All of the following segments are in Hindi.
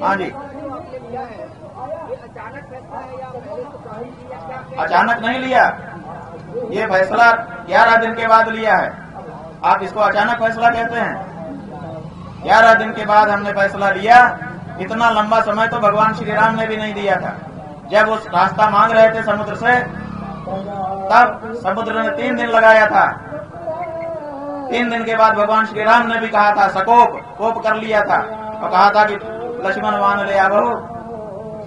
हाँ जी, अचानक नहीं लिया, ये फैसला 11 दिन के बाद लिया है। आप इसको अचानक फैसला कहते हैं? 11 दिन के बाद हमने फैसला लिया। इतना लंबा समय तो भगवान श्री राम ने भी नहीं दिया था। जब वो रास्ता मांग रहे थे समुद्र से, तब समुद्र ने 3 दिन लगाया था। 3 दिन के बाद भगवान श्री राम ने भी कहा था, कोप कर लिया था और कहा था कि लक्ष्मण मान ले आवो,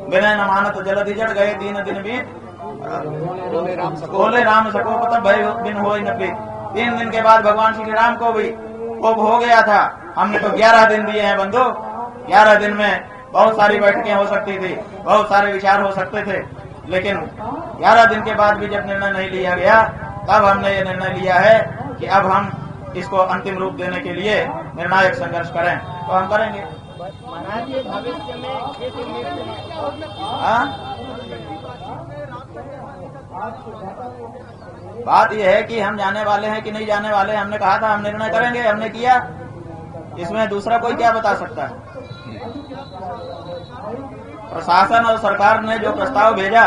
बिना न मानत जलधि जड़ गए 3 दिन बीत, बोले राम सकोप तब भय बिन हो न प्रीत। 3 दिन के बाद भगवान श्री राम को भी कोप हो गया था। हमने तो 11 दिन दिए हैं बंधु। 11 दिन में बहुत सारी बैठकें हो सकती थी, बहुत सारे विचार हो सकते थे, लेकिन 11 दिन के बाद भी जब निर्णय नहीं लिया गया, तब हमने ये निर्णय लिया है कि अब हम इसको अंतिम रूप देने के लिए निर्णायक संघर्ष करें, तो हम करेंगे। भविष्य में बात यह है कि हम जाने वाले हैं कि नहीं जाने वाले। हमने कहा था हम निर्णय करेंगे, हमने किया। इसमें दूसरा कोई क्या बता सकता है? प्रशासन और सरकार ने जो प्रस्ताव भेजा,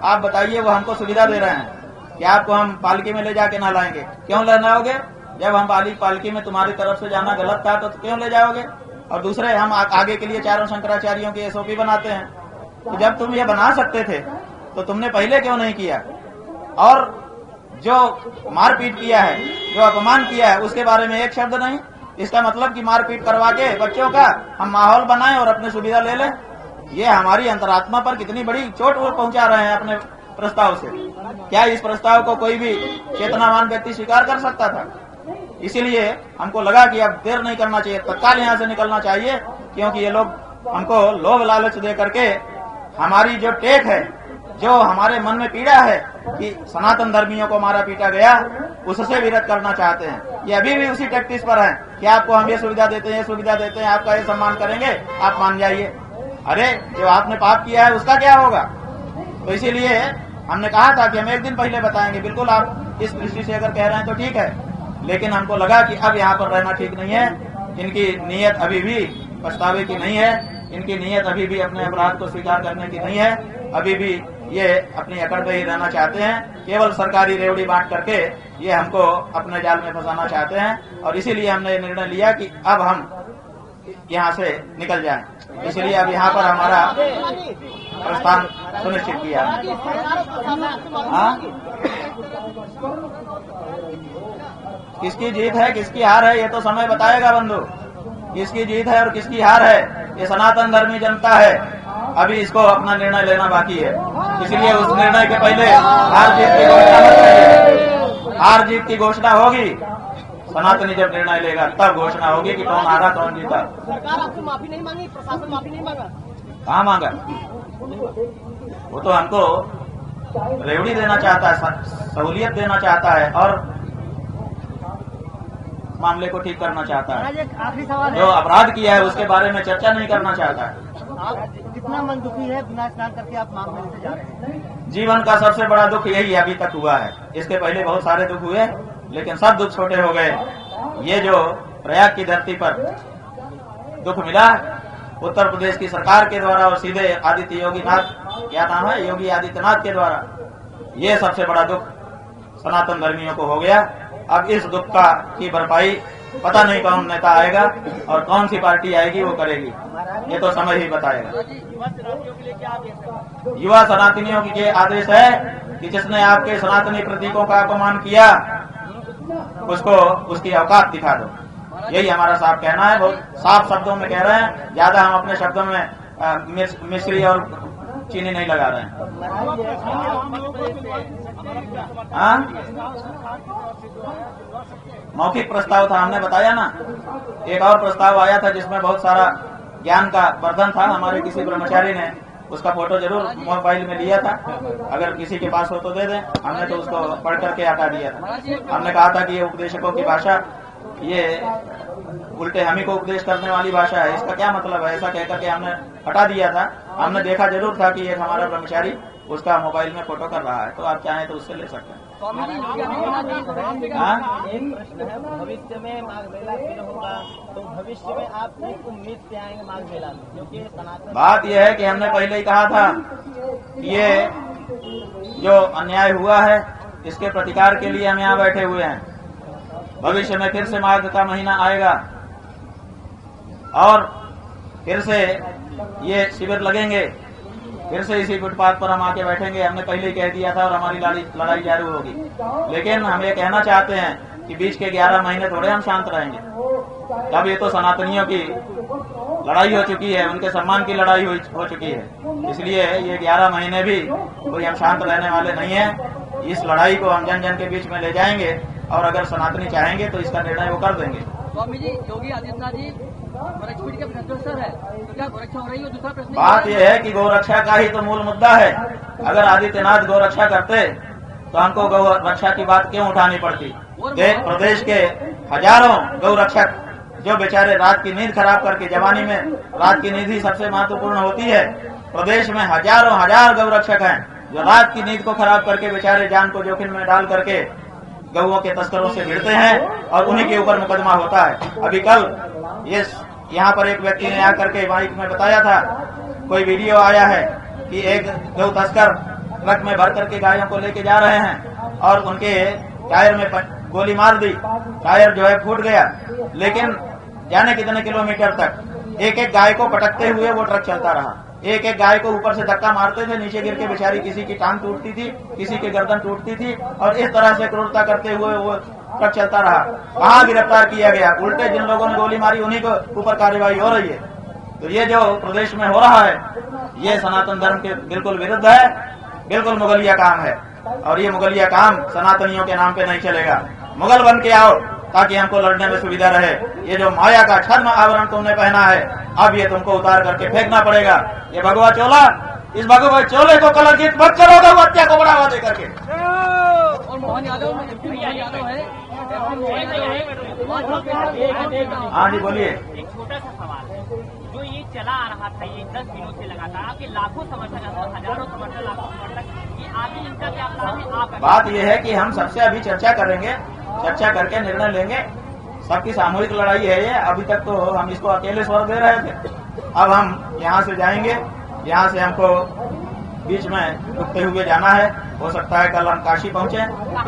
आप बताइए, वो हमको सुविधा दे रहे हैं कि आपको हम पालकी में ले जाके ना लाएंगे। क्यों ले जाओगे? जब हम पालकी में तुम्हारी तरफ से जाना गलत था तो क्यों ले जाओगे? और दूसरे, हम आगे के लिए चारों शंकराचार्यों की एसओपी बनाते हैं। तो जब तुम ये बना सकते थे तो तुमने पहले क्यों नहीं किया? और जो मारपीट किया है, जो अपमान किया है, उसके बारे में एक शब्द नहीं। इसका मतलब कि मारपीट करवा के बच्चों का हम माहौल बनाएं और अपनी सुविधा ले लें। ये हमारी अंतरात्मा पर कितनी बड़ी चोट पहुंचा रहे हैं अपने प्रस्ताव से। क्या इस प्रस्ताव को कोई भी चेतनावान व्यक्ति स्वीकार कर सकता था? इसीलिए हमको लगा कि अब देर नहीं करना चाहिए, तत्काल यहाँ से निकलना चाहिए, क्योंकि ये लोग हमको लोभ लालच दे करके हमारी जो टेक है, जो हमारे मन में पीड़ा है कि सनातन धर्मियों को मारा पीटा गया, उससे विरत करना चाहते हैं। ये अभी भी उसी टैक्टिस पर है कि आपको हम ये सुविधा देते हैं, ये सुविधा देते हैं, आपका ये सम्मान करेंगे, आप मान जाइए। अरे, जो आपने पाप किया है उसका क्या होगा? तो इसीलिए हमने कहा था कि हम 1 दिन पहले बताएंगे। बिल्कुल, आप इस दृष्टि से अगर कह रहे हैं तो ठीक है, लेकिन हमको लगा कि अब यहाँ पर रहना ठीक नहीं है। इनकी नीयत अभी भी पछतावे की नहीं है, इनकी नीयत अभी भी अपने अपराध को स्वीकार करने की नहीं है। अभी भी ये अपनी अकड़ पे ही रहना चाहते हैं, केवल सरकारी रेवड़ी बांट करके ये हमको अपने जाल में फंसाना चाहते हैं। और इसीलिए हमने निर्णय लिया कि अब हम यहाँ से निकल जाएं। इसलिए अब यहाँ पर हमारा प्रस्थान सुनिश्चित किया। किसकी जीत है, किसकी हार है, ये तो समय बताएगा बंधु। किसकी जीत है और किसकी हार है, ये सनातन धर्मी जनता है। अभी इसको अपना निर्णय लेना बाकी है। इसलिए उस निर्णय के पहले हार जीत की घोषणा मत करिए। हार जीत की घोषणा होगी, सनातनी जब निर्णय लेगा तब घोषणा होगी कि कौन हारा कौन जीता। सरकार आपसे माफी नहीं मांगी, प्रशासन माफी नहीं मांगा? कहाँ मांगा? वो तो हमको रेवड़ी देना चाहता है, सहूलियत देना चाहता है और मामले को ठीक करना चाहता है। आखिरी सवाल है, जो अपराध किया है उसके बारे में चर्चा नहीं करना चाहता है। आप कितना मन दुखी है बिना स्नान करके आप मांग में जा रहे हैं? जीवन का सबसे बड़ा दुख यही अभी तक हुआ है। इसके पहले बहुत सारे दुख हुए, लेकिन सब दुख छोटे हो गए। ये जो प्रयाग की धरती पर दुख मिला उत्तर प्रदेश की सरकार के द्वारा और सीधे आदित्य योगीनाथ, क्या नाम है, योगी आदित्यनाथ के द्वारा, ये सबसे बड़ा दुख सनातन धर्मियों को हो गया। अब इस दुख की भरपाई पता नहीं कौन नेता आएगा और कौन सी पार्टी आएगी वो करेगी, ये तो समय ही बताएगा। युवा सनातनियों के लिए आदेश है कि जिसने आपके सनातनी प्रतीकों का अपमान किया उसको उसकी औकात दिखा दो। यही हमारा साफ कहना है। बहुत साफ शब्दों में कह रहे हैं, ज्यादा हम अपने शब्दों में मिश्री और चीनी नहीं लगा रहे हैं। मौखिक प्रस्ताव था, हमने बताया ना। एक और प्रस्ताव आया था जिसमें बहुत सारा ज्ञान का वर्धन था। हमारे किसी ब्रह्मचारी ने उसका फोटो जरूर मोबाइल में लिया था, अगर किसी के पास हो तो दे दें। हमने तो उसको पढ़ करके हटा दिया था। हमने कहा था कि ये उपदेशकों की भाषा, ये उल्टे हम ही को उपदेश करने वाली भाषा है, इसका क्या मतलब है, ऐसा कहकर के हमने हटा दिया था। हमने देखा जरूर था कि एक हमारा ब्रह्मचारी उसका मोबाइल में फोटो कर रहा है, तो आप चाहें तो उससे ले सकते हैं। स्वामी जी, योगी आदित्यनाथ जी हाँ? एक प्रश्न है, भविष्य में माघ मेला फिर होगा तो भविष्य में आप किस उम्मीद से आएंगे माघ मेला में, क्योंकि सनातन बात यह है कि हमने पहले ही कहा था कि ये जो अन्याय हुआ है इसके प्रतिकार के लिए हम यहाँ बैठे हुए हैं। भविष्य में फिर से माघ का महीना आएगा और फिर से ये शिविर लगेंगे, फिर से इसी फुटपाथ पर हम आके बैठेंगे। हमने पहले ही कह दिया था और हमारी लड़ाई जारी होगी। लेकिन हम ये कहना चाहते हैं कि बीच के 11 महीने थोड़े हम शांत रहेंगे। अब ये तो सनातनियों की लड़ाई हो चुकी है, उनके सम्मान की लड़ाई हो चुकी है, इसलिए ये 11 महीने भी कोई हम शांत रहने वाले नहीं है। इस लड़ाई को हम जन जन के बीच में ले जाएंगे और अगर सनातनी चाहेंगे तो इसका निर्णय वो कर देंगे। स्वामी जी, योगी आदित्यनाथ जी गोरक्षपीठ के प्रश्न है, तो क्या गोरक्षा हो रही है? दूसरा प्रश्न बात यह है कि गौरक्षा का ही तो मूल मुद्दा है। अगर आदित्यनाथ गौरक्षा करते तो हमको गौ रक्षा की बात क्यों उठानी पड़ती? प्रदेश के हजारों गौरक्षक जो बेचारे रात की नींद खराब करके, जवानी में रात की नींद ही सबसे महत्वपूर्ण होती है। प्रदेश में हजारों हजार गौरक्षक हैं जो रात की नींद को खराब करके बेचारे जान को जोखिम में डाल करके गौओं के तस्करों से भिड़ते हैं और उन्हीं के ऊपर मुकदमा होता है। अभी कल ये यहाँ पर एक व्यक्ति ने आकर के माइक में बताया था, कोई वीडियो आया है कि एक गौ तस्कर ट्रक में भर करके गायों को लेके जा रहे हैं और उनके टायर में गोली मार दी, टायर जो है फूट गया। लेकिन जाने कितने किलोमीटर तक एक एक गाय को पटकते हुए वो ट्रक चलता रहा। एक एक गाय को ऊपर से धक्का मारते थे, नीचे गिर के बेचारी किसी की टांग टूटती थी, किसी की गर्दन टूटती थी और इस तरह से क्रूरता करते हुए वो ट्रक चलता रहा। कहाँ गिरफ्तार किया गया? उल्टे जिन लोगों ने गोली मारी उन्हीं को ऊपर कार्रवाई हो रही है। तो ये जो प्रदेश में हो रहा है ये सनातन धर्म के बिल्कुल विरुद्ध है, बिल्कुल मुगलिया काम है और ये मुगलिया काम सनातनियों के नाम पे नहीं चलेगा। मुगल बन के आओ ताकि हमको लड़ने में सुविधा रहे। ये जो माया का छद्म आवरण तुमने पहना है, अब ये तुमको उतार करके फेंकना पड़ेगा। ये भगवा चोला, इस भगवा चोले को कलंकित मत करो गौ हत्या को बढ़ावा दे करके। और मोहन यादव है। हाँ जी बोलिए। एक छोटा सा सवाल है, जो ये चला आ रहा था ये 10 दिनों से लगातार, आपके लाखों समर्थक, हजारों समर्थक, लाखों समर्थक, ये आगे जनता के आप बात यह है कि हम सबसे अभी चर्चा करेंगे, चर्चा करके निर्णय लेंगे। सबकी सामूहिक लड़ाई है ये। अभी तक तो हम इसको अकेले स्वर दे रहे थे, अब हम यहाँ से जाएंगे। यहाँ से हमको बीच में रुकते हुए जाना है। हो सकता है कल हम काशी पहुंचे,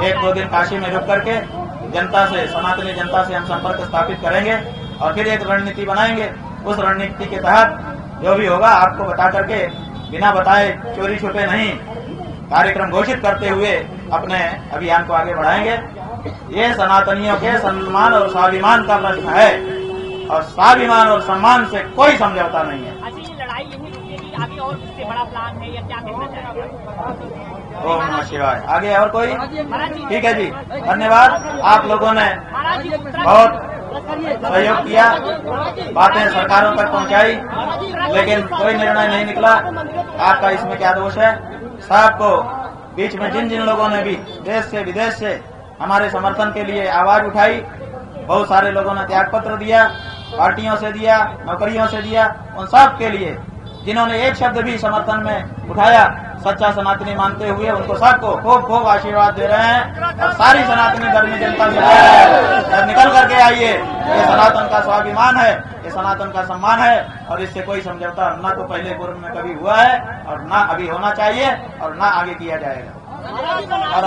1-2 दिन काशी में रुक करके जनता से, सनातनी जनता से हम संपर्क स्थापित करेंगे और फिर एक रणनीति बनाएंगे। उस रणनीति के तहत जो भी होगा आपको बता करके, बिना बताए चोरी छुपे नहीं, कार्यक्रम घोषित करते हुए अपने अभियान को आगे बढ़ाएंगे। ये सनातनियों के सम्मान और स्वाभिमान का प्रश्न है और स्वाभिमान और सम्मान से कोई समझौता नहीं है। अच्छा, ये लड़ाई यही रुकेगी, आगे और उससे बड़ा प्लान है या क्या कहना चाहेंगे? ओम नमः शिवाय। आगे और कोई? ठीक है जी, धन्यवाद। आप लोगों ने बहुत सहयोग किया, बातें सरकारों तक पहुंचाई, लेकिन कोई निर्णय नहीं निकला। आपका इसमें क्या दोष है? सबको बीच में जिन जिन लोगों ने भी देश से विदेश से हमारे समर्थन के लिए आवाज उठाई, बहुत सारे लोगों ने त्याग पत्र दिया, पार्टियों से दिया, नौकरियों से दिया, उन सब के लिए जिन्होंने एक शब्द भी समर्थन में उठाया, सच्चा सनातनी मानते हुए उनको सबको खूब खूब आशीर्वाद दे रहे हैं। और सारी सनातनी धर्मी जनता से निकल करके आइए। ये सनातन का स्वाभिमान है, ये सनातन का सम्मान है और इससे कोई समझौता न तो पहले पूर्व में कभी हुआ है और न अभी होना चाहिए और न आगे किया जाएगा। और